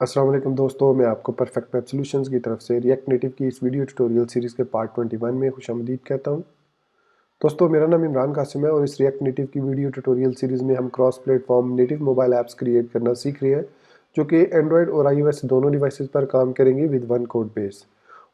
अस्सलाम वालेकुम दोस्तों, मैं आपको परफेक्ट वेब सॉल्यूशंस की तरफ से रिएक्ट नेटिव की इस वीडियो ट्यूटोरियल सीरीज़ के पार्ट 21 में खुशामदीद कहता हूं। दोस्तों, मेरा नाम इमरान कासिम है और इस रिएक्ट नेटिव की वीडियो ट्यूटोरियल सीरीज़ में हम cross platform native mobile apps create करना सीख रहे हैं, जो कि एंड्रॉयड और iOS दोनों डिवाइसेस पर काम करेंगे विद वन कोड बेस।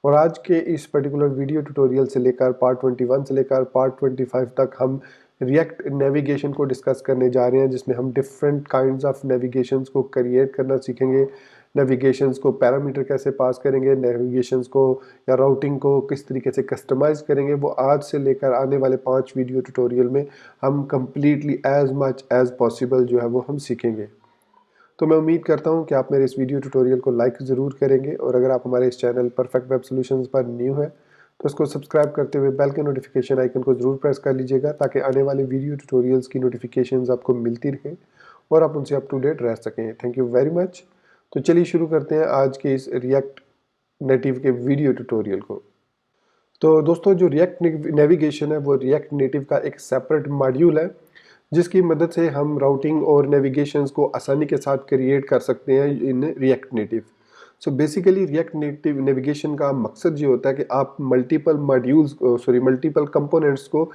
और आज के इस पर्टिकुलर वीडियो ट्यूटोरियल से लेकर पार्ट 21 से लेकर पार्ट 25 तक हम रिएक्ट नेविगेशन को डिस्कस करने जा रहे हैं, जिसमें हम डिफरेंट काइंड्स ऑफ नेविगेशंस को क्रिएट करना सीखेंगे। नेविगेशंस को पैरामीटर कैसे पास करेंगे, नेविगेशंस को या राउटिंग को किस तरीके से कस्टमाइज़ करेंगे, वो आज से लेकर आने वाले 5 वीडियो ट्यूटोरियल में हम completely as much as possible जो है वो हम सीखेंगे। तो मैं उम्मीद करता हूं कि आप मेरे इस वीडियो ट्यूटोरियल को लाइक ज़रूर करेंगे, और अगर आप हमारे इस चैनल परफेक्ट वेब सॉल्यूशंस पर न्यू है तो इसको सब्सक्राइब करते हुए बेल के नोटिफिकेशन आइकन को ज़रूर प्रेस कर लीजिएगा, ताकि आने वाले वीडियो ट्यूटोरियल्स की नोटिफिकेशंस आपको मिलती रहें और आप उनसे अप टू डेट रह सकें। Thank you very much. तो चलिए शुरू करते हैं आज के इस रिएक्ट नेटिव के वीडियो ट्यूटोरियल को। तो दोस्तों, जो रिएक्ट नेविगेशन है वो रिएक्ट नेटिव का एक सेपरेट मॉड्यूल है, जिसकी मदद से हम राउटिंग और नेविगेशंस को आसानी के साथ क्रिएट कर सकते हैं in React native. So basically react native navigation का मकसद ये होता है कि आप मल्टीपल कंपोनेंट्स को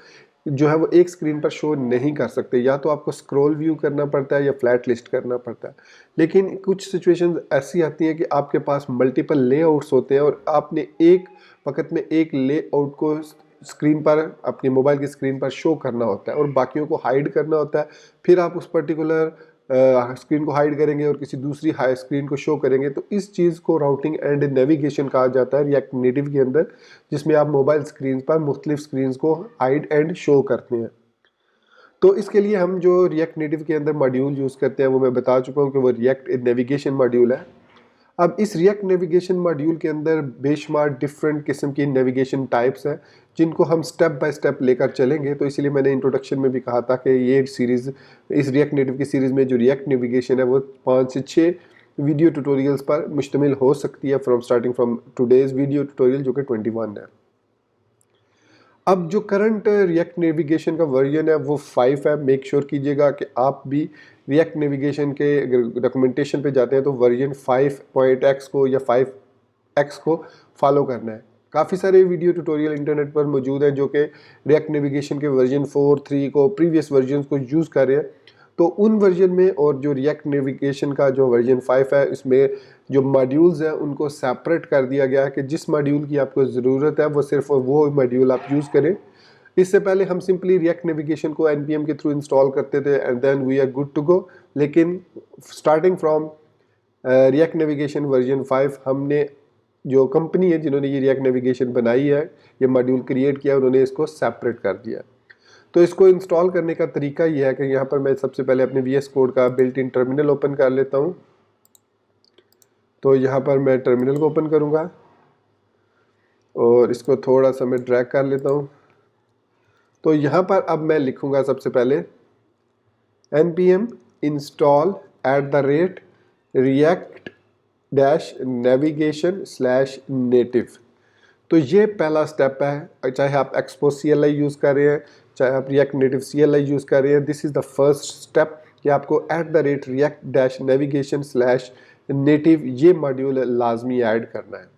जो है वो एक स्क्रीन पर शो नहीं कर सकते। या तो आपको स्क्रॉल व्यू करना पड़ता है या फ्लैट लिस्ट करना पड़ता है। लेकिन कुछ सिचुएशंस ऐसी आती हैं कि आपके पास मल्टीपल लेआउट्स होते हैं और आपने एक वक्त में एक लेआउट को स्क्रीन पर, अपनी मोबाइल की स्क्रीन पर शो करना होता है और बाकियों को हाइड करना होता है। फिर आप उस पर्टिकुलर स्क्रीन को हाइड करेंगे और किसी दूसरी हाई स्क्रीन को शो करेंगे। तो इस चीज़ को राउटिंग एंड नेविगेशन कहा जाता है रिएक्ट नेटिव के अंदर, जिसमें आप मोबाइल स्क्रीन पर मुख्तलिफ स्क्रीन को हाइड एंड शो करते हैं। तो इसके लिए हम जो रिएक्ट नेटिव के अंदर मॉड्यूल यूज़ करते हैं वो मैं बता चुका हूँ कि वो रिएक्ट नेविगेशन मॉड्यूल है। अब इस रिएक्ट नेविगेशन मॉड्यूल के अंदर बेशुमार डिफरेंट किस्म की नेविगेशन टाइप्स हैं, जिनको हम स्टेप बाय स्टेप लेकर चलेंगे। तो इसीलिए मैंने इंट्रोडक्शन में भी कहा था कि ये सीरीज़, इस रिएक्ट नेटिव की सीरीज़ में जो रिएक्ट नेविगेशन है वो 5 से 6 वीडियो ट्यूटोरियल्स पर मुश्तमिल हो सकती है, starting from today's video tutorial जो कि 21 है। अब जो करंट रिएक्ट नेविगेशन का वर्जन है वो 5 है। मेक श्योर कीजिएगा कि आप भी रिएक्ट नेविगेशन के डॉक्यूमेंटेशन पे जाते हैं तो वर्जन 5.x को या 5x को फॉलो करना है। काफ़ी सारे वीडियो ट्यूटोरियल इंटरनेट पर मौजूद हैं जो कि रिएक्ट नेविगेशन के वर्जन 4, 3 को, प्रीवियस वर्जन को यूज़ कर रहे हैं। तो उन वर्जन में और जो रिएक्ट नेविगेशन का जो वर्जन 5 है, इसमें जो मॉड्यूल्स हैं उनको सेपरेट कर दिया गया है कि जिस मॉड्यूल की आपको ज़रूरत है वो सिर्फ वो मॉड्यूल आप यूज़ करें। इससे पहले हम सिंपली रिएक्ट नेविगेशन को npm के थ्रू इंस्टॉल करते थे and then we are good to go. लेकिन starting from React Navigation version 5, हमने, जो कंपनी है जिन्होंने ये रिएक्ट नेविगेशन बनाई है, ये मॉड्यूल क्रिएट किया, उन्होंने इसको सेपरेट कर दिया। तो इसको इंस्टॉल करने का तरीका ये है कि यहाँ पर मैं सबसे पहले अपने VS कोड का बिल्ट इन टर्मिनल ओपन कर लेता हूँ। तो यहाँ पर मैं टर्मिनल को ओपन करूँगा और इसको थोड़ा सा मैं ड्रैग कर लेता हूँ। तो यहाँ पर अब मैं लिखूँगा सबसे पहले npm install @react-navigation/native। तो ये पहला स्टेप है। चाहे आप एक्सपो CLI यूज़ कर रहे हैं, चाहे आप रिएक्ट नेटिव CLI यूज़ कर रहे हैं, this is the first step कि आपको @react-navigation/native ये मॉड्यूल लाजमी ऐड करना है।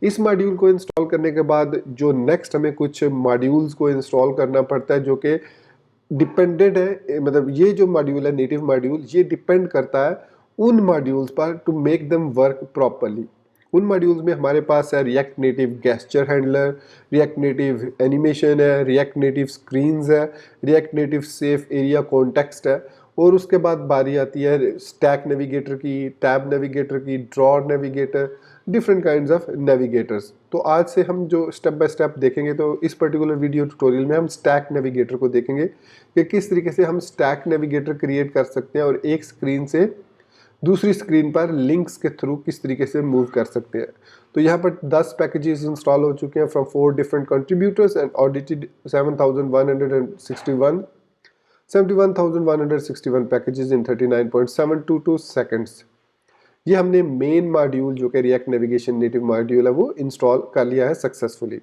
इस मॉड्यूल को इंस्टॉल करने के बाद जो नेक्स्ट हमें कुछ मॉड्यूल्स को इंस्टॉल करना पड़ता है जो कि डिपेंडेंट है, मतलब ये जो मॉड्यूल है नेटिव मॉड्यूल, ये डिपेंड करता है उन मॉड्यूल्स पर to make them work properly. उन मॉड्यूल्स में हमारे पास है React Native gesture handler, React Native animation है, रिएक्ट नेटिव स्क्रीन्स है, React Native safe area context है, और उसके बाद बारी आती है स्टैक नेविगेटर की, टैब नेविगेटर की, drawer navigator, different kinds of navigators. तो आज से हम जो स्टेप बाय स्टेप देखेंगे, तो इस पर्टिकुलर वीडियो ट्यूटोरियल में हम स्टैक नेविगेटर को देखेंगे कि किस तरीके से हम स्टैक नेविगेटर क्रिएट कर सकते हैं और एक स्क्रीन से दूसरी स्क्रीन पर लिंक्स के थ्रू किस तरीके से मूव कर सकते हैं। तो यहाँ पर 10 पैकेजेस इंस्टॉल हो चुके हैं from 4 different contributors and audited 7161 packages in 39.722 seconds. ये हमने मेन मॉड्यूल जो कि रिएक्ट नेविगेशन नेटिव मॉड्यूल है वो इंस्टॉल कर लिया है सक्सेसफुली।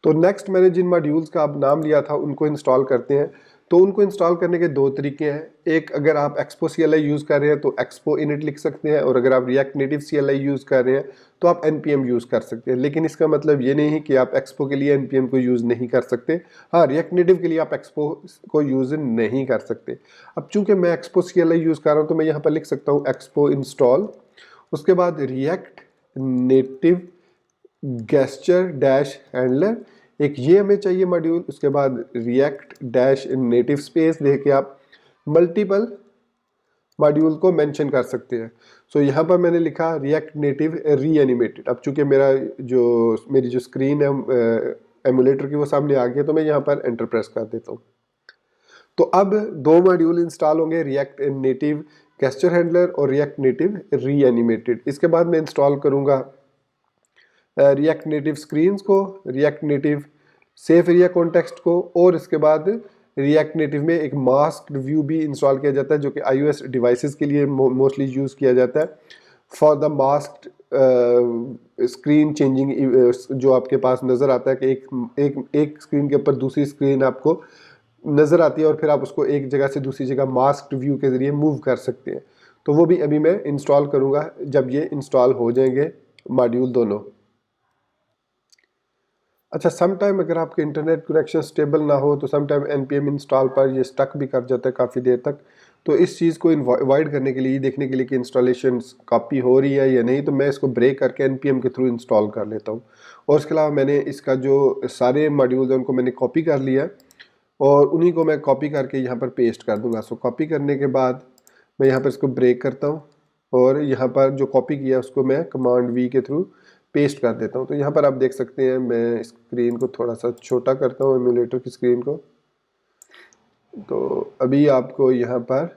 तो नेक्स्ट मैंने जिन मॉड्यूल्स का अब नाम लिया था उनको इंस्टॉल करते हैं। तो उनको इंस्टॉल करने के दो तरीके हैं। एक, अगर आप एक्सपो CLI यूज़ कर रहे हैं तो एक्सपो इनिट लिख सकते हैं, और अगर आप रिएक्ट नेटिव CLI यूज़ कर रहे हैं तो आप npm यूज़ कर सकते हैं। लेकिन इसका मतलब ये नहीं कि आप एक्सपो के लिए npm को यूज़ नहीं कर सकते। हाँ, रिएक्ट नेटिव के लिए आप एक्सपो को यूज़ नहीं कर सकते। अब चूंकि मैं एक्सपो CLI यूज़ कर रहा हूँ तो मैं यहाँ पर लिख सकता हूँ एक्सपो इंस्टॉल, उसके बाद react Native gesture dash handler, एक ये हमें चाहिए मॉड्यूल। उसके बाद रिएक्ट डैश नेटिव स्पेस देके आप मल्टीपल मॉड्यूल को मेंशन कर सकते हैं। सो यहाँ पर मैंने लिखा रिएक्ट नेटिव रीएनिमेटेड। अब चूंकि मेरी जो स्क्रीन है एमुलेटर की वो सामने आ गया, तो मैं यहाँ पर एंटर प्रेस कर देता हूँ। तो अब दो मॉड्यूल इंस्टॉल होंगे, रिएक्ट नेटिव गेस्चर हैंडलर और रिएक्ट नेटिव रीएनिमेटेड। इसके बाद मैं इंस्टॉल करूँगा रिएक्ट नेटिव स्क्रीन्स को, react Native safe area context को, और इसके बाद रिएक्ट नेटिव में एक मास्क व्यू भी इंस्टॉल किया जाता है जो कि iOS डिवाइसेस के लिए मोस्टली यूज़ किया जाता है for the mask screen changing. जो आपके पास नज़र आता है कि एक स्क्रीन के ऊपर दूसरी स्क्रीन आपको नज़र आती है और फिर आप उसको एक जगह से दूसरी जगह मास्क व्यू के ज़रिए मूव कर सकते हैं। तो वो भी अभी मैं इंस्टॉल करूँगा जब ये इंस्टॉल हो जाएंगे मॉड्यूल दोनों। अच्छा, सम टाइम अगर आपके इंटरनेट कनेक्शन स्टेबल ना हो तो सम टाइम npm इंस्टॉल पर ये स्टक भी कर जाता है काफ़ी देर तक। तो इस चीज़ को अवॉइड करने के लिए, देखने के लिए कि इंस्टॉलेशन कॉपी हो रही है या नहीं, तो मैं इसको ब्रेक करके npm के थ्रू इंस्टॉल कर लेता हूँ। और इसके अलावा मैंने इसका जो सारे मॉड्यूल्स हैं उनको मैंने कॉपी कर लिया है और उन्हीं को मैं कॉपी करके यहाँ पर पेस्ट कर दूँगा। सो कॉपी करने के बाद मैं यहाँ पर इसको ब्रेक करता हूँ और यहाँ पर जो कॉपी किया उसको मैं कमांड V के थ्रू पेस्ट कर देता हूँ। तो यहाँ पर आप देख सकते हैं, मैं स्क्रीन को थोड़ा सा छोटा करता हूँ एमुलेटर की स्क्रीन को। तो अभी आपको यहाँ पर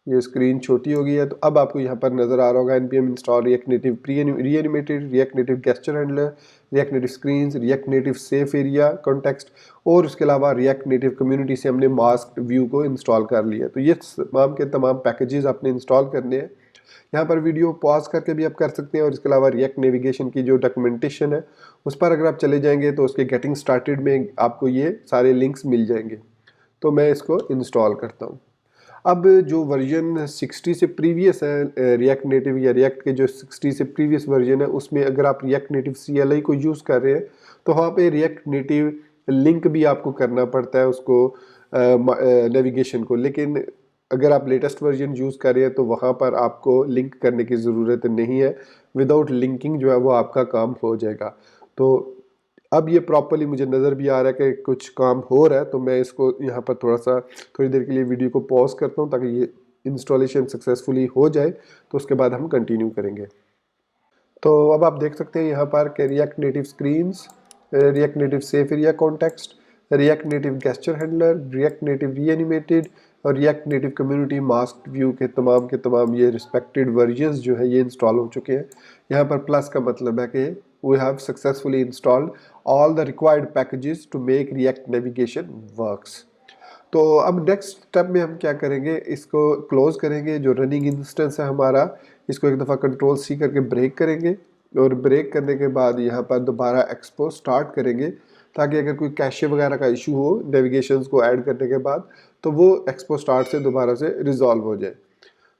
ये स्क्रीन छोटी हो गई है। तो अब आपको यहाँ पर नज़र आ रहा होगा npm install react Native रीएनिमेटेड, react Native gesture handler, React Native screens, React Native safe area context, और उसके अलावा रिएक्ट नेटिव कम्युनिटी से हमने मास्क व्यू को इंस्टॉल कर लिया। तो ये तमाम के तमाम पैकेजेस आपने इंस्टॉल करने हैं। यहाँ पर वीडियो पॉज करके भी आप कर सकते हैं, और इसके अलावा रिएक्ट नेविगेशन की जो डॉक्यूमेंटेशन है उस पर अगर आप चले जाएंगे तो उसके गेटिंग स्टार्टेड में आपको ये सारे लिंक्स मिल जाएंगे। तो मैं इसको इंस्टॉल करता हूँ। अब जो वर्जन 60 से प्रीवियस है रिएक्ट नेटिव, या रिएक्ट के जो 60 से प्रीवियस वर्जन है, उसमें अगर आप रिएक्ट नेटिव CLI को यूज़ कर रहे हैं तो वहाँ पे रिएक्ट नेटिव लिंक भी आपको करना पड़ता है उसको नेविगेशन को। लेकिन अगर आप लेटेस्ट वर्जन यूज़ कर रहे हैं तो वहाँ पर आपको लिंक करने की ज़रूरत नहीं है। विदाउट लिंकिंग जो है वो आपका काम हो जाएगा। तो अब ये प्रॉपर्ली मुझे नज़र भी आ रहा है कि कुछ काम हो रहा है, तो मैं इसको यहाँ पर थोड़ी देर के लिए वीडियो को पॉज करता हूँ ताकि ये इंस्टॉलेशन सक्सेसफुली हो जाए, तो उसके बाद हम कंटिन्यू करेंगे। तो अब आप देख सकते हैं यहाँ पर कि React Native screens, React Native safe area context, React Native gesture handler, React Native reanimated और React Native community mask view के तमाम ये रिस्पेक्टेड वर्जन्स जो है ये इंस्टॉल हो चुके हैं। यहाँ पर प्लस का मतलब है कि we have successfully installed all the required packages to make React navigation works. तो अब नेक्स्ट स्टेप में हम क्या करेंगे, इसको क्लोज करेंगे। जो रनिंग इंस्टेंस है हमारा, इसको एक दफ़ा कंट्रोल C करके ब्रेक करेंगे, और ब्रेक करने के बाद यहाँ पर दोबारा एक्सपो स्टार्ट करेंगे ताकि अगर कोई कैशे वगैरह का इशू हो नेविगेशंस को ऐड करने के बाद तो वो एक्सपो स्टार्ट से दोबारा से रिजॉल्व हो जाए।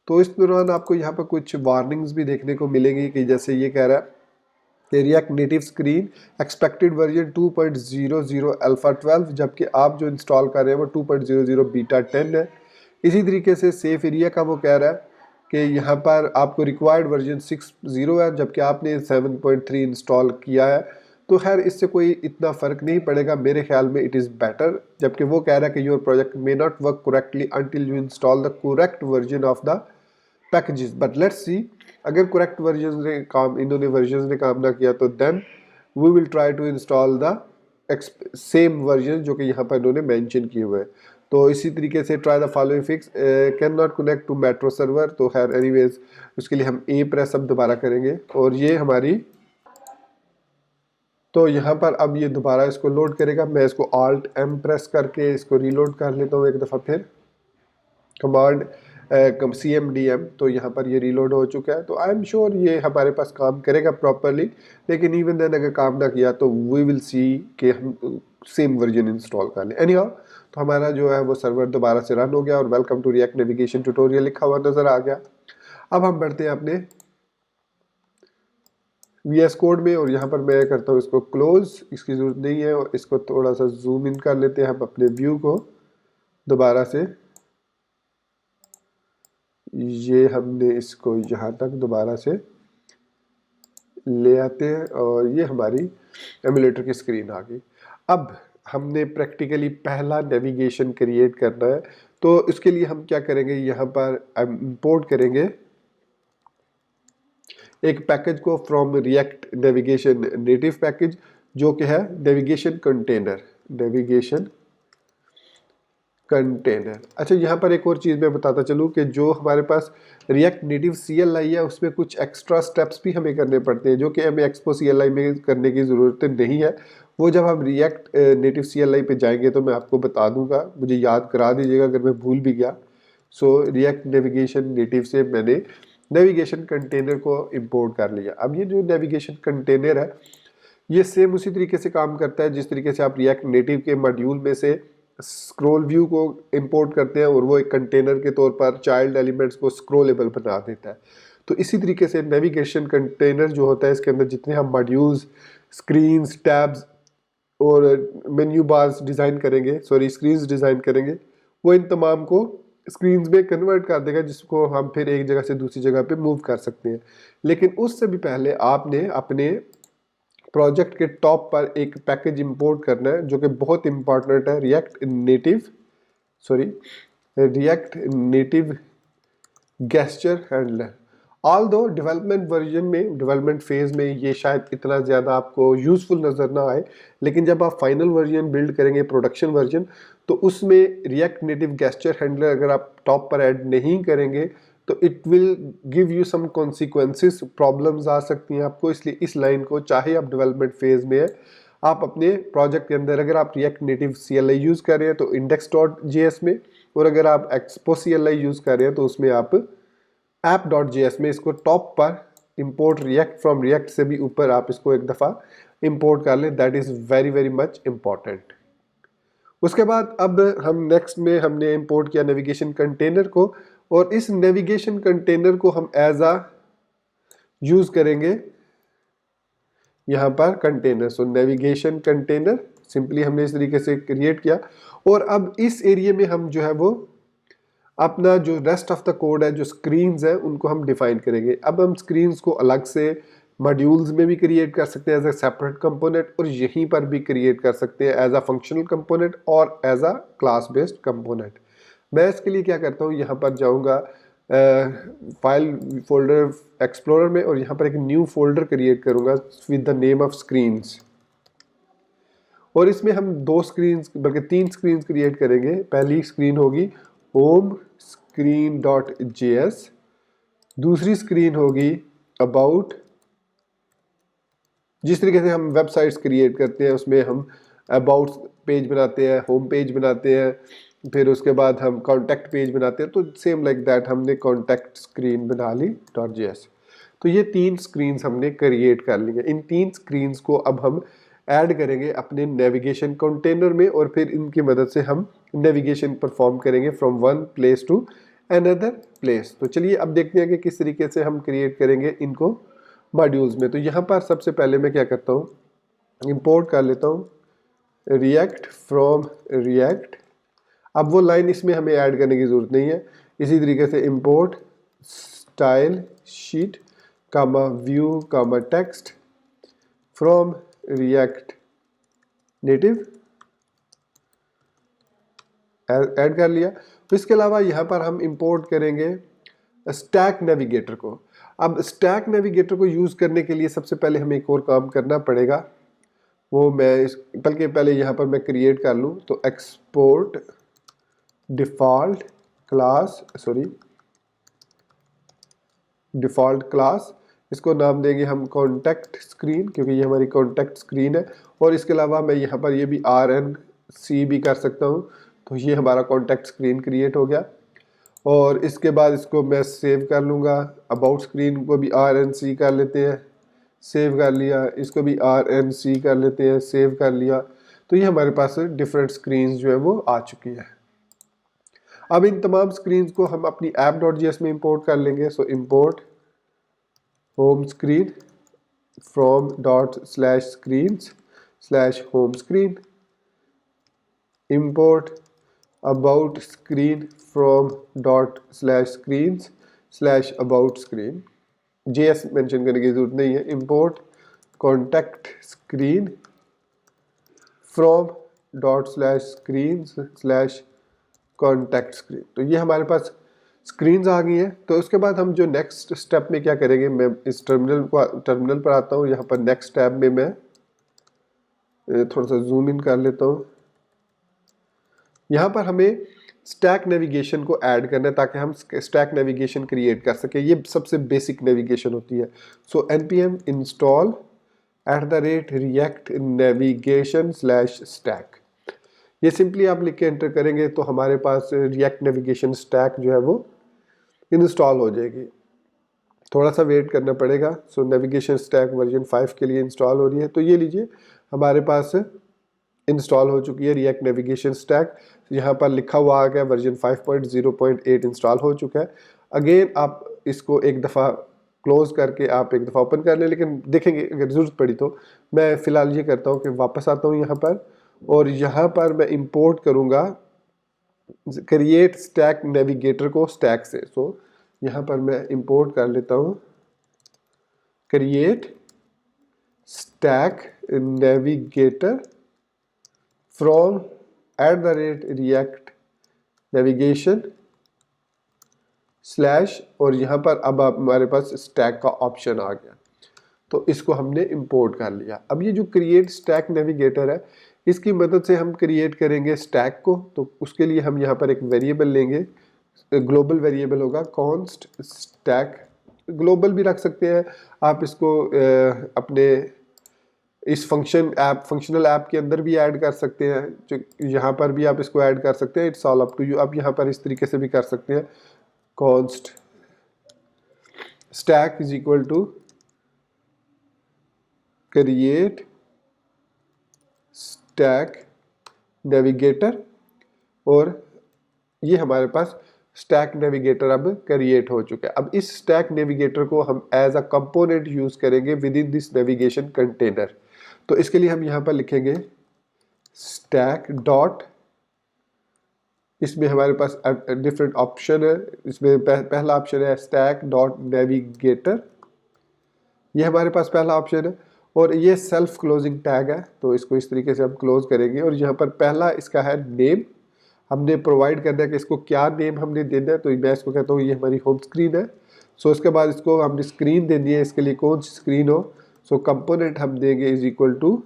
तो इस दौरान आपको यहाँ पर कुछ वार्निंग्स भी देखने को मिलेंगी कि जैसे ये कह रहा है React native screen expected version 2.00 alpha 12, जबकि आप जो इंस्टॉल कर रहे हैं वो 2.00 बीटा 10 है। इसी तरीके से सेफ एरिया का वो कह रहा है कि यहाँ पर आपको रिक्वायर्ड वर्जन 6.0 है, जबकि आपने 7.3 इंस्टॉल किया है। तो खैर इससे कोई इतना फ़र्क नहीं पड़ेगा, मेरे ख्याल में इट इज़ बेटर। जबकि वो कह रहा है कि your project may not work correctly until you install the correct version of the packages, but let's see अगर करेक्ट इन्होंने वर्जन ने काम ना किया तो then we will try to install the same version जो कि यहाँ पर इन्होंने मेंशन किए हुए हैं। तो इसी तरीके से try the following fix can not connect to Metro server. तो खैर एनीवेज उसके लिए हम A प्रेस अब दोबारा करेंगे, और ये हमारी, तो यहाँ पर अब ये दोबारा इसको लोड करेगा। मैं इसको Alt M प्रेस करके इसको रीलोड कर लेता हूँ एक दफ़ा फिर। कमांड CMDM, तो यहाँ पर ये रीलोड हो चुका है। तो आई एम श्योर ये हमारे पास काम करेगा प्रॉपरली, लेकिन इवन देन अगर काम ना किया तो वी विल सी कि हम सेम वर्जन इंस्टॉल कर लें। एनी हाउ, तो हमारा जो है वो सर्वर दोबारा से रन हो गया और welcome to React navigation tutorial लिखा हुआ नज़र आ गया। अब हम बढ़ते हैं अपने VS कोड में, और यहाँ पर मैं करता हूँ इसको क्लोज, इसकी ज़रूरत नहीं है, और इसको थोड़ा सा जूम इन कर लेते हैं हम अपने व्यू को दोबारा से। ये हमने इसको यहाँ तक दोबारा से ले आते हैं और ये हमारी एमुलेटर की स्क्रीन आ गई। अब हमने प्रैक्टिकली पहला नेविगेशन क्रिएट करना है, तो इसके लिए हम क्या करेंगे, यहाँ पर इंपोर्ट करेंगे एक पैकेज को from React navigation native package, जो कि है नेविगेशन कंटेनर। अच्छा, यहाँ पर एक और चीज़ मैं बताता चलूँ कि जो हमारे पास रिएक्ट नेटिव CLI है उसमें कुछ एक्स्ट्रा स्टेप्स भी हमें करने पड़ते हैं, जो कि हमें एक्सपो CLI में करने की ज़रूरत नहीं है। वो जब हम रिएक्ट नेटिव CLI पे जाएंगे तो मैं आपको बता दूंगा, मुझे याद करा दीजिएगा अगर मैं भूल भी गया। सो रिएक्ट नेविगेशन नेटिव से मैंने नेविगेशन कंटेनर को इंपोर्ट कर लिया। अब ये जो नेविगेशन कंटेनर है ये सेम उसी तरीके से काम करता है जिस तरीके से आप रिएक्ट नेटिव के मॉड्यूल में से स्क्रॉल व्यू को इंपोर्ट करते हैं और वो एक कंटेनर के तौर पर चाइल्ड एलिमेंट्स को स्क्रॉलेबल बना देता है। तो इसी तरीके से नेविगेशन कंटेनर जो होता है, इसके अंदर जितने हम मॉड्यूल्स, स्क्रीन्स, टैब्स और मेन्यू बार्स डिज़ाइन करेंगे, स्क्रीन्स डिज़ाइन करेंगे, वो इन तमाम को स्क्रीन्स में कन्वर्ट कर देगा, जिसको हम फिर एक जगह से दूसरी जगह पे मूव कर सकते हैं। लेकिन उससे भी पहले आपने अपने प्रोजेक्ट के टॉप पर एक पैकेज इंपोर्ट करना है जो कि बहुत इंपॉर्टेंट है, React Native gesture handler. All दो डेवलपमेंट फेज में ये शायद इतना ज़्यादा आपको यूज़फुल नज़र ना आए, लेकिन जब आप फाइनल वर्जन बिल्ड करेंगे, प्रोडक्शन वर्जन, तो उसमें रिएक्ट नेटिव गेस्चर हैंडलर अगर आप टॉप पर ऐड नहीं करेंगे तो it will give you some consequences, problems आ सकती हैं आपको। इसलिए इस लाइन को, चाहे आप डेवलपमेंट फेज में है, आप अपने प्रोजेक्ट के अंदर अगर आप रिएक्ट नेटिव CLI यूज़ कर रहे हैं तो index.js में, और अगर आप एक्सपो CLI यूज़ कर रहे हैं तो उसमें आप app.js में इसको टॉप पर इंपोर्ट रिएक्ट फ्रॉम रिएक्ट से भी ऊपर आप इसको एक दफ़ा इंपोर्ट कर लें। That is very very much important. उसके बाद अब हम नेक्स्ट में हमने इंपोर्ट किया नेविगेशन कंटेनर को, और इस नेविगेशन कंटेनर को हम एज आ यूज़ करेंगे यहाँ पर कंटेनर। सो नेविगेशन कंटेनर सिंपली हमने इस तरीके से क्रिएट किया, और अब इस एरिया में हम जो है वो अपना जो रेस्ट ऑफ द कोड है, जो स्क्रीन्स है, उनको हम डिफाइन करेंगे। अब हम स्क्रीन्स को अलग से मॉड्यूल्स में भी क्रिएट कर सकते हैं एज अ सेपरेट कंपोनेंट, और यहीं पर भी क्रिएट कर सकते हैं एज अ फंक्शनल कंपोनेंट और as a class based component. मैं इसके लिए क्या करता हूँ, यहाँ पर जाऊँगा फाइल फोल्डर एक्सप्लोरर में, और यहाँ पर एक न्यू फोल्डर क्रिएट करूँगा with the name of screens, और इसमें हम 2 स्क्रीन्स बल्कि 3 स्क्रीन्स क्रिएट करेंगे। पहली स्क्रीन होगी होम screen.js, दूसरी स्क्रीन होगी अबाउट, जिस तरीके से हम वेबसाइट्स क्रिएट करते हैं उसमें हम अबाउट पेज बनाते हैं, होम पेज बनाते हैं, फिर उसके बाद हम कॉन्टैक्ट पेज बनाते हैं, तो सेम लाइक दैट हमने कॉन्टैक्ट स्क्रीन बना ली .js। तो ये 3 स्क्रीन्स हमने क्रिएट कर ली हैं। इन 3 स्क्रीन्स को अब हम ऐड करेंगे अपने नेविगेशन कंटेनर में, और फिर इनकी मदद से हम नेविगेशन परफॉर्म करेंगे from one place to another place. तो चलिए अब देखते हैं कि किस तरीके से हम क्रिएट करेंगे इनको मॉड्यूल्स में। तो यहाँ पर सबसे पहले मैं क्या करता हूँ, इंपोर्ट कर लेता हूँ रिएक्ट फ्रॉम रिएक्ट। अब वो लाइन इसमें हमें ऐड करने की ज़रूरत नहीं है। इसी तरीके से import style sheet comma view comma text from React Native, add कर लिया। तो इसके अलावा यहाँ पर हम इंपोर्ट करेंगे स्टैक नेविगेटर को। अब स्टैक नेविगेटर को यूज़ करने के लिए सबसे पहले हमें एक और काम करना पड़ेगा, वो मैं बल्कि पहले यहाँ पर मैं क्रिएट कर लूँ। तो एक्सपोर्ट डिफ़ॉल्ट क्लास, इसको नाम देंगे हम कॉन्टैक्ट स्क्रीन, क्योंकि ये हमारी कॉन्टैक्ट स्क्रीन है। और इसके अलावा मैं यहाँ पर ये भी RNC भी कर सकता हूँ। तो ये हमारा कॉन्टैक्ट स्क्रीन क्रिएट हो गया। और इसके बाद इसको मैं सेव कर लूँगा। अबाउट स्क्रीन को भी RNC कर लेते हैं, सेव कर लिया। इसको भी RNC कर लेते हैं, सेव कर लिया। तो ये हमारे पास डिफरेंट स्क्रीन जो है वो आ चुकी है। अब इन तमाम स्क्रीन को हम अपनी app.js में इंपोर्ट कर लेंगे। So import home screen from ./screens/home screen, import about screen from ./screens/about screen। JS mention करने की जरूरत नहीं है। import contact screen from ./screens/contact screen। तो ये हमारे पास स्क्रीन्स आ गई हैं। तो उसके बाद हम जो नेक्स्ट स्टेप में क्या करेंगे, मैं इस टर्मिनल पर आता हूँ। यहाँ पर नेक्स्ट टैब में मैं थोड़ा सा जूम इन कर लेता हूँ। यहाँ पर हमें स्टैक नेविगेशन को ऐड करना है ताकि हम स्टैक नेविगेशन क्रिएट कर सकें। ये सबसे बेसिक नेविगेशन होती है। सो npm install @react navigation/stack। ये सिंपली आप लिख के एंटर करेंगे तो हमारे पास रिएक्ट नेविगेशन स्टैक जो है वो इंस्टॉल हो जाएगी। थोड़ा सा वेट करना पड़ेगा। सो नेविगेशन स्टैक वर्जन 5 के लिए इंस्टॉल हो रही है। तो ये लीजिए हमारे पास इंस्टॉल हो चुकी है रिएक्ट नेविगेशन स्टैक। यहाँ पर लिखा हुआ आ गया वर्जन 5.0.8 इंस्टॉल हो चुका है। अगेन आप इसको एक दफ़ा क्लोज करके आप एक दफ़ा ओपन कर लें, लेकिन देखेंगे अगर ज़रूरत पड़ी तो। मैं फ़िलहाल ये करता हूँ कि वापस आता हूँ यहाँ पर, और यहाँ पर मैं इंपोर्ट करूँगा क्रिएट स्टैक नेविगेटर को स्टैक से। सो यहाँ पर मैं इंपोर्ट कर लेता हूँ create stack navigator from @react navigation/ और यहाँ पर अब हमारे पास स्टैक का ऑप्शन आ गया। तो इसको हमने इंपोर्ट कर लिया। अब ये जो क्रिएट स्टैक नेविगेटर है, इसकी मदद से हम क्रिएट करेंगे स्टैक को। तो उसके लिए हम यहाँ पर एक वेरिएबल लेंगे, ग्लोबल वेरिएबल होगा कॉन्स्ट स्टैक। ग्लोबल भी रख सकते हैं आप इसको, अपने इस फंक्शनल ऐप के अंदर भी ऐड कर सकते हैं। जो यहाँ पर भी आप इसको ऐड कर सकते हैं। It's all up to you. आप यहाँ पर इस तरीके से भी कर सकते हैं, const stack is equal to create stack navigator, और ये हमारे पास स्टैक नेविगेटर अब क्रिएट हो चुका है। अब इस स्टैक नेविगेटर को हम एज अ कंपोनेंट यूज करेंगे within this navigation container. तो इसके लिए हम यहाँ पर लिखेंगे स्टैक डॉट, इसमें हमारे पास डिफरेंट ऑप्शन है। इसमें पहला ऑप्शन है स्टैक डॉट नेविगेटर, ये हमारे पास पहला ऑप्शन है। और ये सेल्फ क्लोजिंग टैग है, तो इसको इस तरीके से हम क्लोज करेंगे। और यहाँ पर पहला इसका है नेम, हमने प्रोवाइड करना है कि इसको क्या नेम हमने देना है। तो मैं इसको कहता हूँ ये हमारी होम स्क्रीन है। सो इसके बाद इसको हमने स्क्रीन दे दी है, इसके लिए कौन सी स्क्रीन हो। सो कंपोनेंट हम देंगे is equal to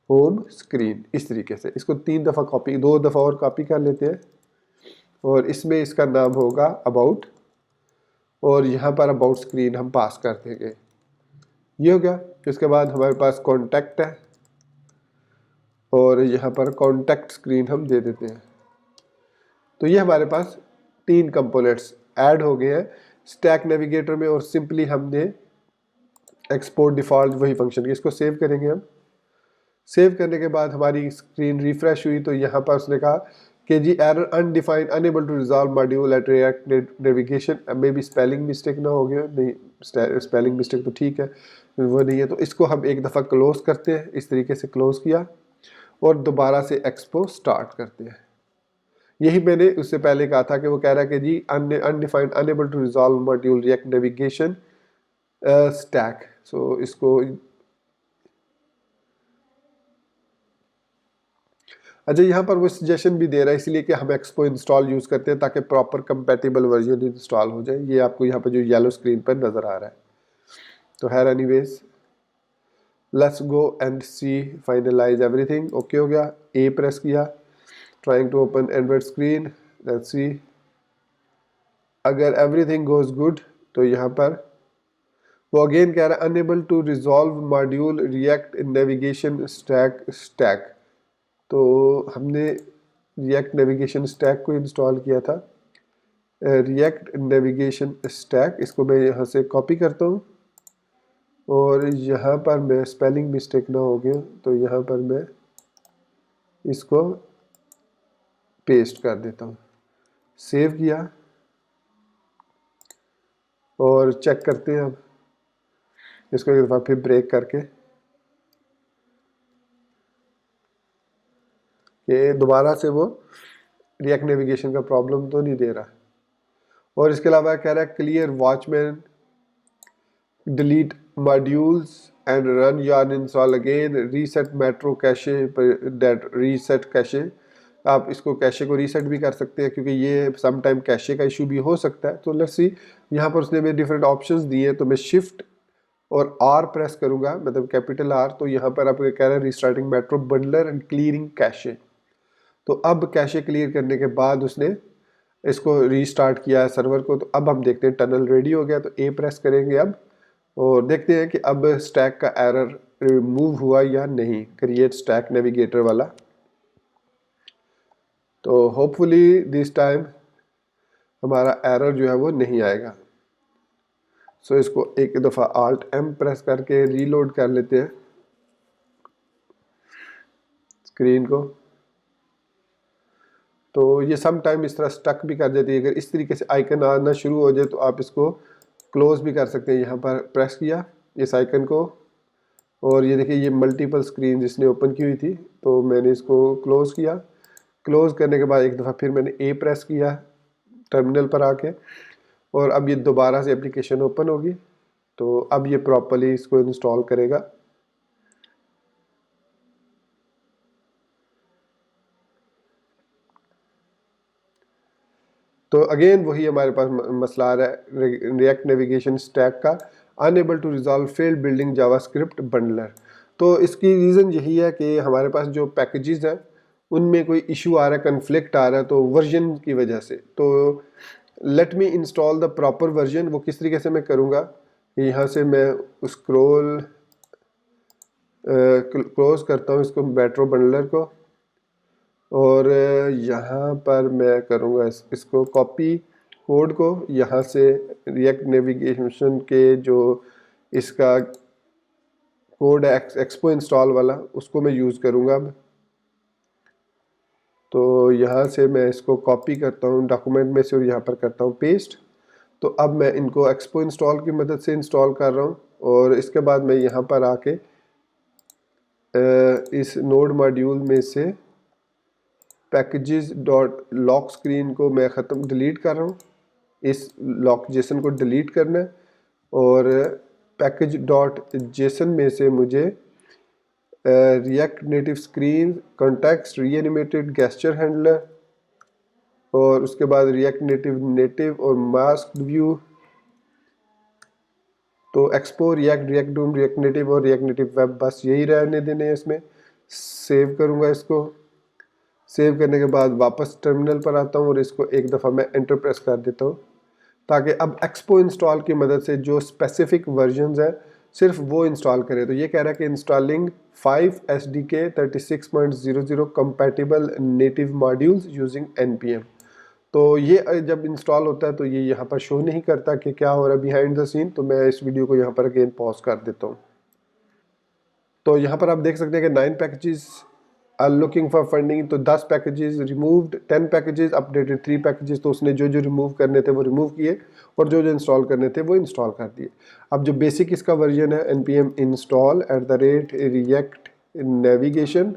home screen. इस तरीके से इसको 3 दफ़ा कॉपी, 2 दफ़ा और कॉपी कर लेते हैं। और इसमें इसका नाम होगा अबाउट, और यहाँ पर अबाउट स्क्रीन हम पास कर देंगे। ये हो गया। इसके बाद हमारे पास कॉन्टैक्ट है, और यहाँ पर कॉन्टैक्ट स्क्रीन हम दे देते हैं। तो ये हमारे पास 3 कंपोनेंट्स ऐड हो गए हैं स्टैक नेविगेटर में। और सिंपली हमने एक्सपोर्ट डिफ़ॉल्ट वही फंक्शन की, इसको सेव करेंगे हम। सेव करने के बाद हमारी स्क्रीन रिफ्रेश हुई। तो यहाँ पर उसने कहा कि जी error undefined unable to resolve module at React Navigation. Maybe spelling mistake ना हो गया, नहीं स्पेलिंग मिस्टेक तो ठीक है, वो नहीं है। तो इसको हम एक दफ़ा क्लोज करते हैं, इस तरीके से क्लोज किया, और दोबारा से एक्सपो स्टार्ट करते हैं। यही मैंने उससे पहले कहा था कि वो कह रहा है कि जी undefined unable to resolve module React navigation stack. So इसको अच्छा, यहाँ पर वो सजेशन भी दे रहा है इसलिए कि हम एक्सपो इंस्टॉल यूज़ करते हैं ताकि प्रॉपर कंपैटिबल वर्जन इंस्टॉल हो जाए। ये आपको यहाँ पर जो येलो स्क्रीन पर नज़र आ रहा है। तो है anyways, let's go and see finalize everything. Okay हो गया, ए प्रेस किया, trying to open Android screen, let's see. अगर एवरीथिंग गोज गुड तो यहाँ पर वो अगेन कह रहा है unable to resolve module React navigation stack. तो हमने रिएक्ट नेविगेशन स्टैक को इंस्टॉल किया था। रिएक्ट नेविगेशन स्टैक, इसको मैं यहाँ से कॉपी करता हूँ और यहाँ पर मैं स्पेलिंग मिस्टेक ना हो गया तो यहाँ पर मैं इसको पेस्ट कर देता हूँ। सेव किया और चेक करते हैं अब इसको एक दफ़ा फिर ब्रेक करके कि दोबारा से वो रिएक्ट नेविगेशन का प्रॉब्लम तो नहीं दे रहा। और इसके अलावा कह रहा है clear watchman, delete modules and run yarn install again, reset metro cache that reset cache. आप इसको कैशे को रीसेट भी कर सकते हैं क्योंकि ये सम टाइम कैशे का इशू भी हो सकता है। तो लेट्स सी, यहाँ पर उसने मेरे डिफरेंट ऑप्शंस दिए हैं तो मैं शिफ्ट और आर प्रेस करूंगा, मतलब कैपिटल आर। तो यहाँ पर आपको कह रहा है restarting metro bundler and clearing cache. तो अब कैशे क्लियर करने के बाद उसने इसको रीस्टार्ट किया है सर्वर को। तो अब हम देखते हैं टनल रेडी हो गया, तो ए प्रेस करेंगे अब और देखते हैं कि अब स्टैक का एरर रिमूव हुआ या नहीं, क्रिएट स्टैक नेविगेटर वाला। तो होपफुली दिस टाइम हमारा एरर जो है वो नहीं आएगा। सो इसको एक दफ़ा Alt M प्रेस करके रीलोड कर लेते हैं स्क्रीन को। तो ये सम टाइम इस तरह स्टक भी कर देती है। अगर इस तरीके से आइकन आना शुरू हो जाए तो आप इसको क्लोज भी कर सकते हैं। यहाँ पर प्रेस किया इस आइकन को और ये देखिए ये मल्टीपल स्क्रीन जिसने ओपन की हुई थी, तो मैंने इसको क्लोज किया। क्लोज करने के बाद एक दफ़ा फिर मैंने ए प्रेस किया टर्मिनल पर आके और अब ये दोबारा से एप्लीकेशन ओपन होगी। तो अब ये प्रॉपर्ली इसको इंस्टॉल करेगा। तो अगेन वही हमारे पास मसला आ रहा है रिएक्ट नेविगेशन स्टैक का, unable to resolve failed building JavaScript bundler. तो इसकी रीज़न यही है कि हमारे पास जो पैकेजेस हैं उनमें कोई इशू आ रहा है, कन्फ्लिक्ट आ रहा है, तो वर्जन की वजह से। तो let me install the proper version. वो किस तरीके से मैं करूँगा, यहाँ से मैं स्क्रॉल क्लोज करता हूँ इसको मेट्रो बंडलर को और यहाँ पर मैं करूँगा इसको कॉपी कोड को, यहाँ से रिएक्ट नेविगेशन के जो इसका कोड है एक्सपो इंस्टॉल वाला उसको मैं यूज़ करूँगा अब। तो यहाँ से मैं इसको कॉपी करता हूँ डॉक्यूमेंट में से और यहाँ पर करता हूँ पेस्ट। तो अब मैं इनको एक्सपो इंस्टॉल की मदद से इंस्टॉल कर रहा हूँ और इसके बाद मैं यहाँ पर आके इस नोड मॉड्यूल में से पैकेजेस डॉट लॉक स्क्रीन को मैं ख़त्म डिलीट कर रहा हूँ। इस लॉक जेसन को डिलीट करना है और पैकेज डॉट जेसन में से मुझे react native screen, context, रीएनिमेटेड gesture handler और उसके बाद रिएक्ट नेटिव और मास्क व्यू। तो expo react Doom, react native और रिएक्ट नेटिव वेब, बस यही रहने देने हैं इसमें। सेव करूँगा इसको। सेव करने के बाद वापस टर्मिनल पर आता हूँ और इसको एक दफ़ा मैं एंटर प्रेस कर देता हूँ ताकि अब एक्सपो इंस्टॉल की मदद से जो स्पेसिफिक वर्जन्स हैं सिर्फ वो इंस्टॉल करें। तो ये कह रहा है कि installing 5 SDK 36.00 compatible native modules using NPM। तो ये जब इंस्टॉल होता है तो ये यहाँ पर शो नहीं करता कि क्या हो रहा है बिहाइंड द सीन। तो मैं इस वीडियो को यहाँ पर अगेन पॉज कर देता हूँ। तो यहाँ पर आप देख सकते हैं कि 9 packages are looking for funding. तो 10 packages removed, 10 packages updated, 3 packages. तो उसने जो जो रिमूव करने थे वो रिमूव किए और जो जो इंस्टॉल करने थे वो इंस्टॉल कर दिए। अब जो बेसिक इसका वर्जन है npm install @react navigation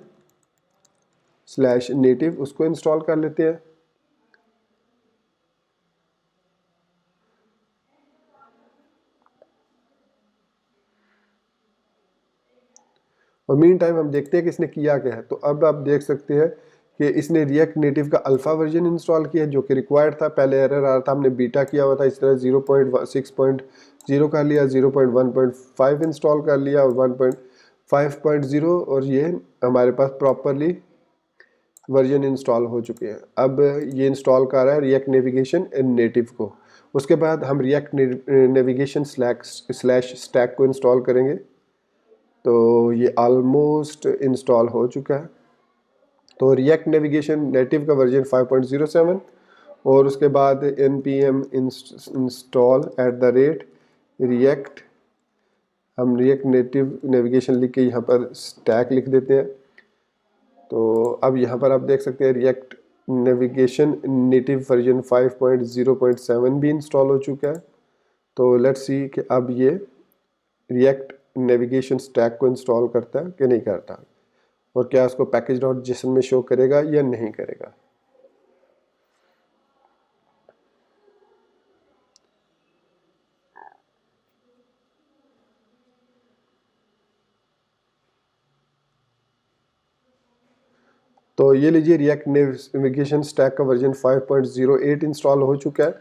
/native, उसको इंस्टॉल कर लेते हैं। और मीन टाइम हम देखते हैं कि इसने किया क्या है। तो अब आप देख सकते हैं कि इसने रिएक्ट नेटिव का अल्फ़ा वर्जन इंस्टॉल किया जो कि रिक्वायर्ड था। पहले एरर आ रहा था, हमने बीटा किया हुआ था। इस तरह 0.6.0 कर लिया, 0.1.5 इंस्टॉल कर लिया और 1.5.0 और ये हमारे पास प्रॉपरली वर्जन इंस्टॉल हो चुके हैं। अब ये इंस्टॉल कर रहा है रिएक्ट नेविगेशन इन नेटिव को। उसके बाद हम रिएक्ट नेविगेशन स्लैश स्टैक को इंस्टॉल करेंगे। तो ये ऑलमोस्ट इंस्टॉल हो चुका है। तो रिएक्ट नेविगेशन नेटिव का वर्जन 5.07 और उसके बाद npm इंस्टॉल @react, हम रिएक्ट नेटिव नेविगेशन लिख के यहाँ पर स्टैक लिख देते हैं। तो अब यहाँ पर आप देख सकते हैं रिएक्ट नेविगेशन नेटिव वर्जन 5.0.7 भी इंस्टॉल हो चुका है। तो लेट्स सी कि अब ये रिएक्ट नेविगेशन स्टैक को इंस्टॉल करता है कि नहीं करता, और क्या उसको package.json में शो करेगा या नहीं करेगा। तो ये लीजिए रिएक्ट नेविगेशन स्टैक का वर्जन 5.08 इंस्टॉल हो चुका है,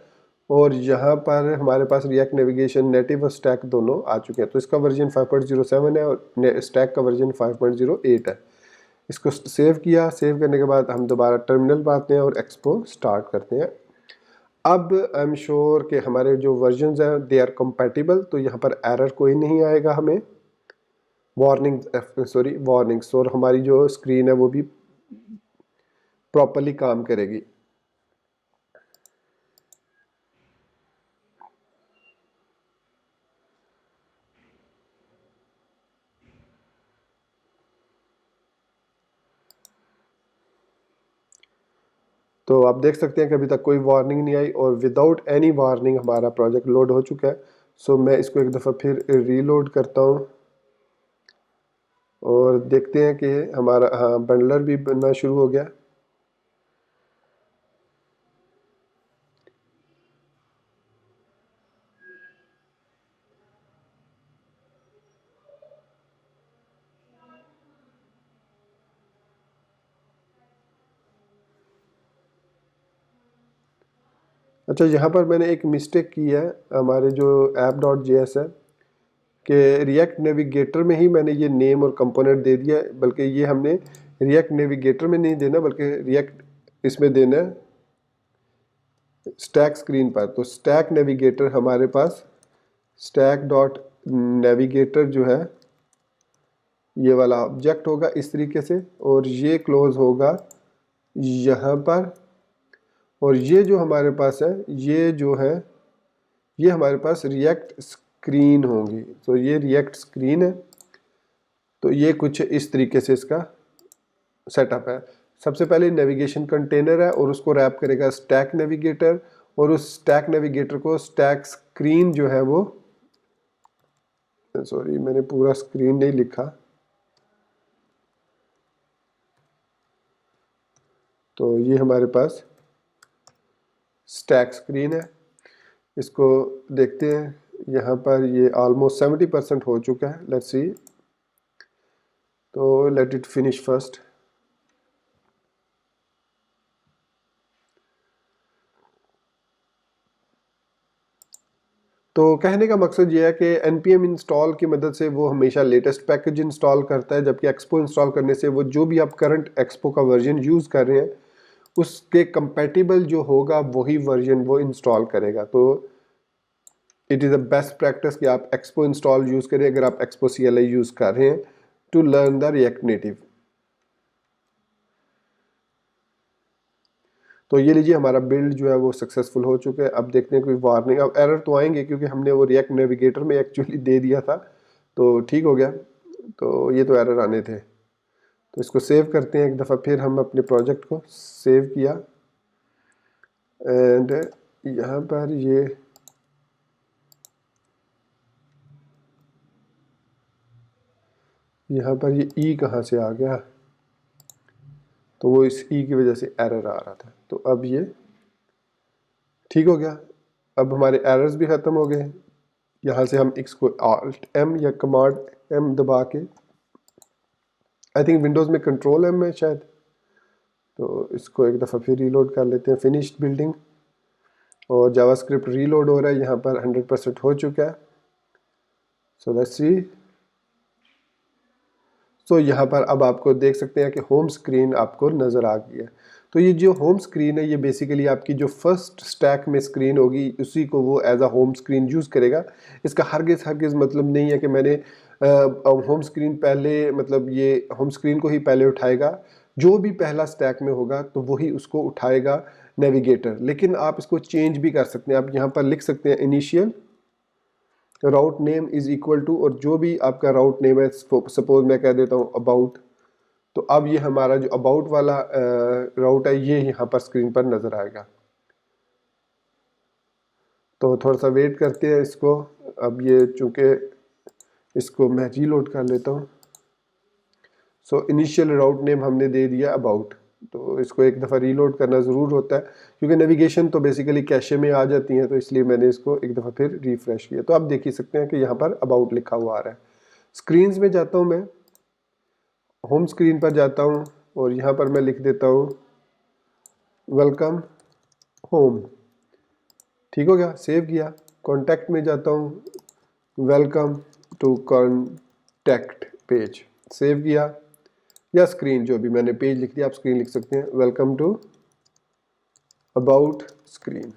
और यहाँ पर हमारे पास रिएक्ट नेविगेशन नेटिव और स्टैक दोनों आ चुके हैं। तो इसका वर्जन 5.07 है और स्टैक का वर्जन 5.08 है। इसको सेव किया, सेव करने के बाद हम दोबारा टर्मिनल पर आते हैं और एक्सपो स्टार्ट करते हैं। अब आई एम श्योर कि हमारे जो वर्जन्स हैं दे आर कंपैटिबल, तो यहाँ पर एरर कोई नहीं आएगा हमें। वार्निंग्स, और हमारी जो स्क्रीन है वो भी प्रॉपर्ली काम करेगी। तो आप देख सकते हैं कि अभी तक कोई वार्निंग नहीं आई और विदाउट एनी वार्निंग हमारा प्रोजेक्ट लोड हो चुका है। सो मैं इसको एक दफ़ा फिर रीलोड करता हूँ और देखते हैं कि हमारा बंडलर भी बनना शुरू हो गया। अच्छा, यहाँ पर मैंने एक मिस्टेक की है हमारे जो app.js है कि रिएक्ट नेविगेटर में ही मैंने ये नेम और कंपोनेंट दे दिया है, बल्कि ये हमने रिएक्ट नेविगेटर में नहीं देना बल्कि रिएक्ट इसमें देना है स्टैक स्क्रीन पर। तो स्टैक नेविगेटर हमारे पास स्टैक डॉट नेविगेटर जो है ये वाला ऑब्जेक्ट होगा इस तरीके से, और ये क्लोज होगा यहाँ पर, और ये जो हमारे पास है ये जो है ये हमारे पास रिएक्ट स्क्रीन होगी। तो ये रिएक्ट स्क्रीन है। तो ये कुछ इस तरीके से इसका सेटअप है। सबसे पहले नेविगेशन कंटेनर है और उसको रैप करेगा स्टैक नेविगेटर, और उस स्टैक नेविगेटर को स्टैक स्क्रीन जो है वो, सॉरी मैंने पूरा स्क्रीन नहीं लिखा, तो ये हमारे पास स्टैक स्क्रीन है। इसको देखते हैं, यहाँ पर ये ऑलमोस्ट 70% हो चुका है। लेट्स सी, तो लेट इट फिनिश फर्स्ट। तो कहने का मकसद ये है कि npm इंस्टॉल की मदद से वो हमेशा लेटेस्ट पैकेज इंस्टॉल करता है, जबकि एक्सपो इंस्टॉल करने से वो जो भी आप करंट एक्सपो का वर्जन यूज़ कर रहे हैं उसके कंपैटिबल जो होगा वही वर्जन वो इंस्टॉल करेगा। तो it is a best practice कि आप एक्सपो इंस्टॉल यूज़ करें अगर आप एक्सपो CLI यूज़ कर रहे हैं to learn the React Native. तो ये लीजिए हमारा बिल्ड जो है वो सक्सेसफुल हो चुका है। अब देखते हैं कोई वार्निंग, अब एरर तो आएंगे क्योंकि हमने वो रिएक्ट नेविगेटर में एक्चुअली दे दिया था, तो ठीक हो गया। तो ये तो एरर आने थे। तो इसको सेव करते हैं एक दफ़ा फिर, हम अपने प्रोजेक्ट को सेव किया एंड यहाँ पर ये ई कहाँ से आ गया, तो वो इस ई की वजह से एरर आ रहा था। तो अब ये ठीक हो गया। अब हमारे एरर्स भी ख़त्म हो गए। यहाँ से हम इसको Alt+M या Command+M दबा के, आई थिंक विंडोज़ में Control+M है शायद, तो इसको एक दफ़ा फिर रीलोड कर लेते हैं। फिनिश्ड बिल्डिंग और जावास्क्रिप्ट रीलोड हो रहा है, यहाँ पर 100% हो चुका है। So let's see. सो यहाँ पर अब आपको देख सकते हैं कि होम स्क्रीन आपको नज़र आ गई है। तो ये जो होम स्क्रीन है ये बेसिकली आपकी जो फर्स्ट स्टैक में स्क्रीन होगी उसी को वो as a home screen use करेगा। इसका हरगिज़ मतलब नहीं है कि मैंने होम स्क्रीन पहले, मतलब ये होम स्क्रीन को ही पहले उठाएगा। जो भी पहला स्टैक में होगा तो वही उसको उठाएगा नेविगेटर। लेकिन आप इसको चेंज भी कर सकते हैं। आप यहाँ पर लिख सकते हैं initial route name is equal to, और जो भी आपका राउट नेम है, सपोज मैं कह देता हूँ अबाउट, तो अब ये हमारा जो अबाउट वाला राउट है ये यहाँ पर स्क्रीन पर नजर आएगा। तो थोड़ा सा वेट करते हैं इसको। अब ये चूंकि इसको मैं रीलोड कर लेता हूँ। सो इनिशियल राउट नेम हमने दे दिया अबाउट, तो इसको एक दफ़ा रीलोड करना ज़रूर होता है क्योंकि नेविगेशन तो बेसिकली कैशे में आ जाती हैं, तो इसलिए मैंने इसको एक दफ़ा फिर रिफ्रेश किया। तो आप देख ही सकते हैं कि यहाँ पर अबाउट लिखा हुआ आ रहा है। स्क्रीन्स में जाता हूँ मैं, होम स्क्रीन पर जाता हूँ और यहाँ पर मैं लिख देता हूँ वेलकम होम। ठीक हो गया, सेव किया। कॉन्टैक्ट में जाता हूँ, welcome to contact page, save किया। या स्क्रीन, जो भी मैंने पेज लिख दिया, आप स्क्रीन लिख सकते हैं, वेलकम टू अबाउट स्क्रीन।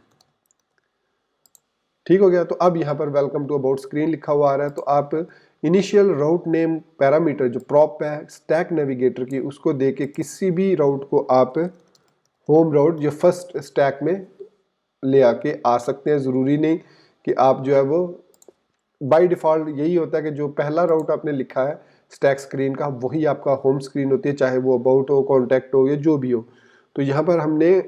ठीक हो गया। तो अब यहाँ पर वेलकम टू अबाउट स्क्रीन लिखा हुआ आ रहा है। तो आप इनिशियल राउट नेम पैरामीटर जो प्रॉप है स्टैक नेविगेटर की, उसको देके किसी भी राउट को आप होम राउट जो फर्स्ट स्टैक में ले आके आ सकते हैं। ज़रूरी नहीं कि आप जो है वो, बाय डिफ़ॉल्ट यही होता है कि जो पहला राउट आपने लिखा है स्टैक स्क्रीन का वही आपका होम स्क्रीन होती है, चाहे वो अबाउट हो, कॉन्टैक्ट हो या जो भी हो। तो यहाँ पर हमने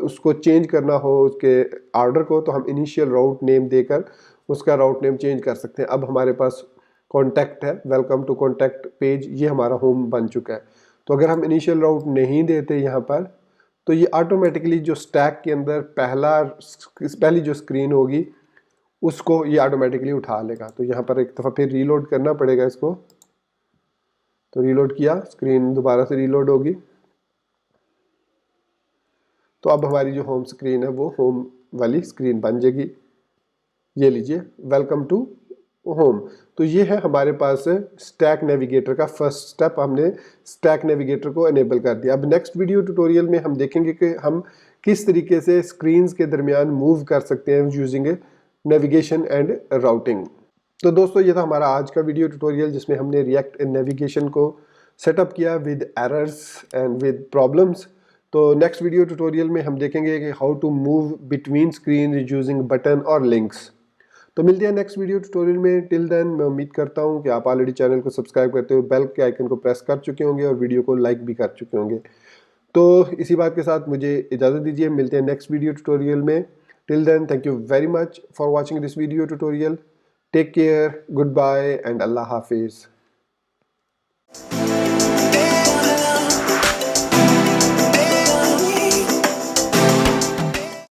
उसको चेंज करना हो उसके ऑर्डर को, तो हम इनिशियल राउट नेम देकर उसका राउट नेम चेंज कर सकते हैं। अब हमारे पास कॉन्टैक्ट है, वेलकम टू कॉन्टैक्ट पेज, ये हमारा होम बन चुका है। तो अगर हम इनिशियल राउट नहीं देते यहाँ पर, तो ये ऑटोमेटिकली जो स्टैक के अंदर पहली जो स्क्रीन होगी उसको ये ऑटोमेटिकली उठा लेगा। तो यहाँ पर एक दफ़ा फिर रीलोड करना पड़ेगा इसको। तो रीलोड किया, स्क्रीन दोबारा से रीलोड होगी। तो अब हमारी जो होम स्क्रीन है वो होम वाली स्क्रीन बन जाएगी। ये लीजिए, वेलकम टू होम। तो ये है हमारे पास स्टैक नेविगेटर का फर्स्ट स्टेप, हमने स्टैक नेविगेटर को एनेबल कर दिया। अब नेक्स्ट वीडियो ट्यूटोरियल में हम देखेंगे कि हम किस तरीके से स्क्रीन्स के दरमियान मूव कर सकते हैं यूजिंग नेविगेशन एंड राउटिंग। तो दोस्तों ये था हमारा आज का वीडियो ट्यूटोरियल जिसमें हमने रिएक्ट नेविगेशन को सेटअप किया with errors and with problems. तो नेक्स्ट वीडियो ट्यूटोरियल में हम देखेंगे कि how to move between screen using button और लिंक्स। तो मिलते हैं नेक्स्ट वीडियो ट्यूटोरियल में। टिल देन मैं उम्मीद करता हूं कि आप ऑलरेडी चैनल को सब्सक्राइब करते हुए बेल के आइकन को प्रेस कर चुके होंगे और वीडियो को लाइक भी कर चुके होंगे। तो इसी बात के साथ मुझे इजाज़त दीजिए, मिलते हैं नेक्स्ट वीडियो ट्यूटोरियल में। Till then thank you very much for watching this video tutorial. Take care, goodbye and Allah Hafiz.